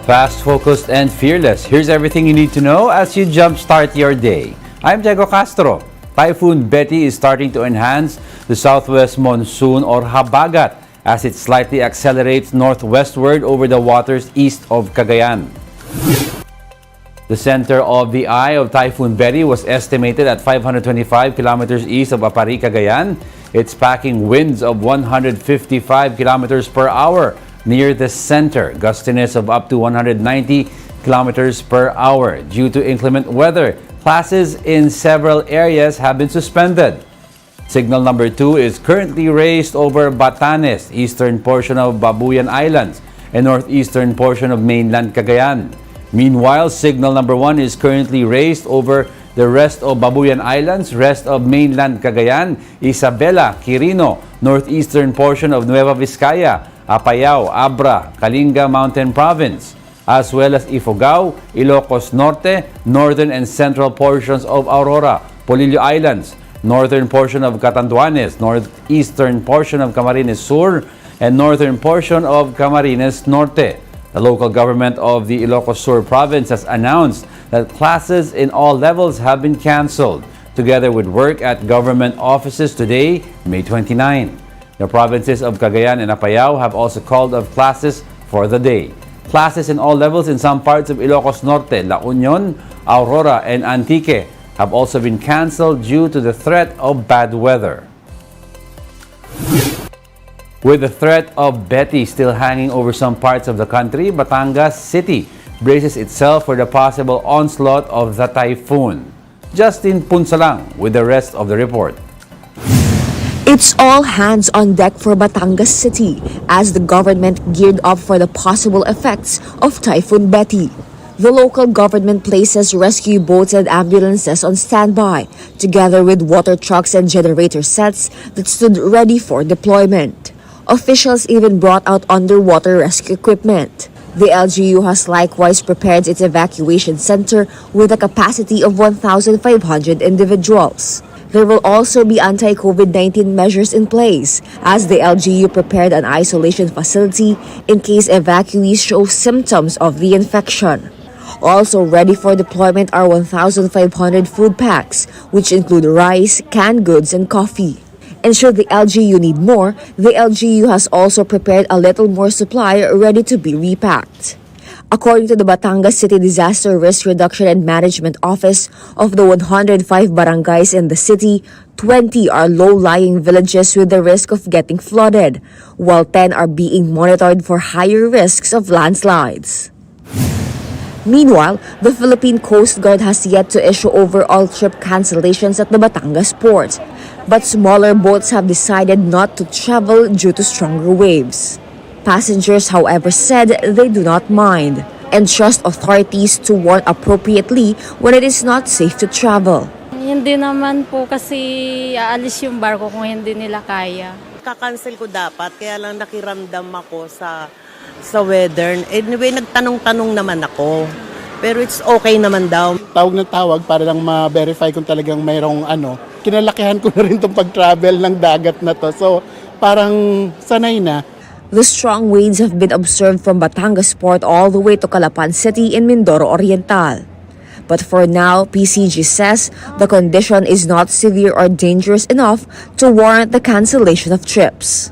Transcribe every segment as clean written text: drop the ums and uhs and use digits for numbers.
Fast, focused, and fearless. Here's everything you need to know as you jumpstart your day. I'm Diego Castro. Typhoon Betty is starting to enhance the southwest monsoon or habagat as it slightly accelerates northwestward over the waters east of Cagayan. The center of the eye of Typhoon Betty was estimated at 525 kilometers east of Apari, Cagayan. It's packing winds of 155 kilometers per hour near the center, gustiness of up to 190 kilometers per hour. Due to inclement weather, classes in several areas have been suspended. Signal number 2 is currently raised over Batanes, eastern portion of Babuyan Islands, and northeastern portion of mainland Cagayan. Meanwhile, signal number 1 is currently raised over the rest of Babuyan Islands, rest of mainland Cagayan, Isabela, Quirino, northeastern portion of Nueva Vizcaya, Apayao, Abra, Kalinga Mountain Province, as well as Ifugao, Ilocos Norte, northern and central portions of Aurora, Polillo Islands, northern portion of Catanduanes, northeastern portion of Camarines Sur, and northern portion of Camarines Norte. The local government of the Ilocos Sur province has announced that classes in all levels have been canceled, together with work at government offices today, May 29. The provinces of Cagayan and Apayao have also called off classes for the day. Classes in all levels in some parts of Ilocos Norte, La Union, Aurora, and Antique have also been canceled due to the threat of bad weather. With the threat of Betty still hanging over some parts of the country, Batangas City braces itself for the possible onslaught of the typhoon. Justin Punsalang with the rest of the report. It's all hands on deck for Batangas City as the government geared up for the possible effects of Typhoon Betty. The local government places rescue boats and ambulances on standby, together with water trucks and generator sets that stood ready for deployment. Officials even brought out underwater rescue equipment. The LGU has likewise prepared its evacuation center with a capacity of 1,500 individuals. There will also be anti-COVID-19 measures in place as the LGU prepared an isolation facility in case evacuees show symptoms of the infection. Also ready for deployment are 1,500 food packs, which include rice, canned goods, and coffee. And should the LGU need more, the LGU has also prepared a little more supply ready to be repacked. According to the Batangas City Disaster Risk Reduction and Management Office, of the 105 barangays in the city, 20 are low-lying villages with the risk of getting flooded, while 10 are being monitored for higher risks of landslides. Meanwhile, the Philippine Coast Guard has yet to issue overall trip cancellations at the Batangas port, but smaller boats have decided not to travel due to stronger waves. Passengers, however, said they do not mind and trust authorities to warn appropriately when it is not safe to travel. Hindi naman po kasi aalis yung barko kung hindi nila kaya. Kakancel ko dapat, kaya lang nakiramdam ako sa weather. Anyway, nagtanong-tanong naman ako. Pero it's okay naman daw. Tawag ng tawag para lang ma-verify kung talagang mayroong kinalakihan ko na rin itong pag-travel ng dagat na to. So, parang sanay na. The strong winds have been observed from Batangas Port all the way to Calapan City in Mindoro Oriental. But for now, PCG says the condition is not severe or dangerous enough to warrant the cancellation of trips.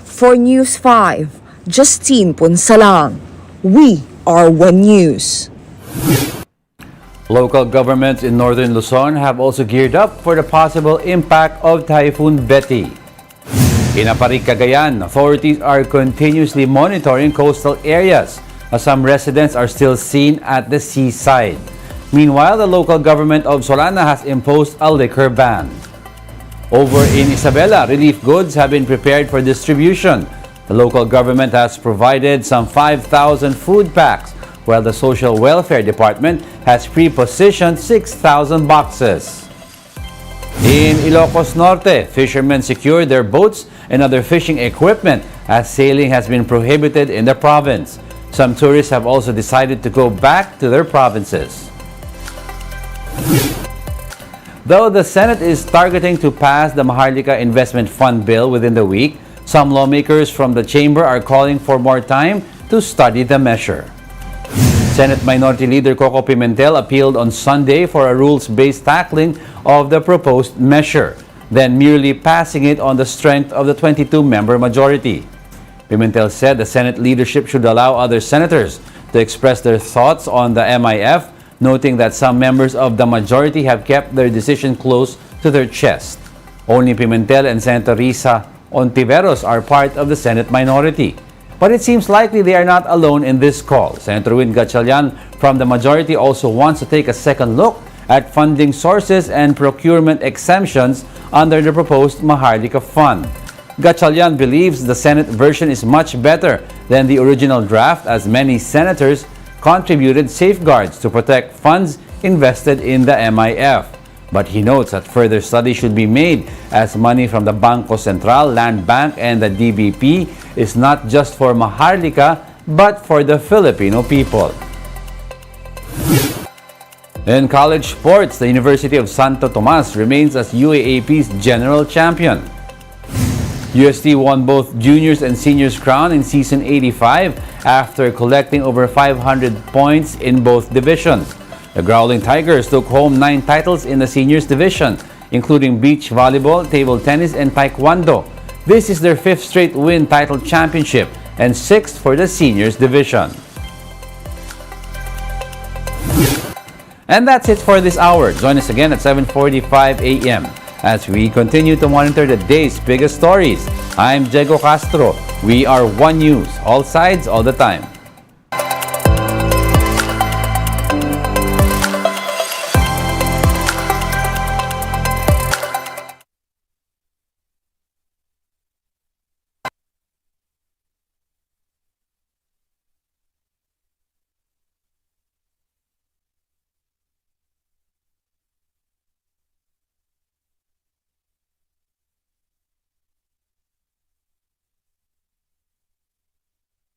For News 5, Justine Punsalang, we are One News. Local governments in northern Luzon have also geared up for the possible impact of Typhoon Betty. In Apari, Cagayan, authorities are continuously monitoring coastal areas as some residents are still seen at the seaside. Meanwhile, the local government of Solana has imposed a liquor ban. Over in Isabela, relief goods have been prepared for distribution. The local government has provided some 5,000 food packs, while the Social Welfare Department has pre-positioned 6,000 boxes. In Ilocos Norte, fishermen secured their boats and other fishing equipment as sailing has been prohibited in the province. Some tourists have also decided to go back to their provinces. Though the Senate is targeting to pass the Maharlika Investment Fund bill within the week, some lawmakers from the chamber are calling for more time to study the measure. Senate Minority Leader Coco Pimentel appealed on Sunday for a rules-based tackling of the proposed measure, then merely passing it on the strength of the 22-member majority. Pimentel said the Senate leadership should allow other senators to express their thoughts on the MIF, noting that some members of the majority have kept their decision close to their chest. Only Pimentel and Senator Risa Ontiveros are part of the Senate minority. But it seems likely they are not alone in this call. Senator Win Gatchalian from the majority also wants to take a second look at funding sources and procurement exemptions under the proposed Maharlika Fund. Gatchalian believes the Senate version is much better than the original draft, as many senators contributed safeguards to protect funds invested in the MIF. But he notes that further study should be made, as money from the Bangko Sentral, Land Bank, and the DBP is not just for Maharlika, but for the Filipino people. In college sports, the University of Santo Tomas remains as UAAP's general champion. UST won both juniors and seniors crown in season 85 after collecting over 500 points in both divisions. The Growling Tigers took home 9 titles in the seniors division, including beach volleyball, table tennis, and taekwondo. This is their 5th straight win title championship and 6th for the seniors division. And that's it for this hour. Join us again at 7:45 a.m. as we continue to monitor the day's biggest stories. I'm Diego Castro. We are One News, all sides, all the time.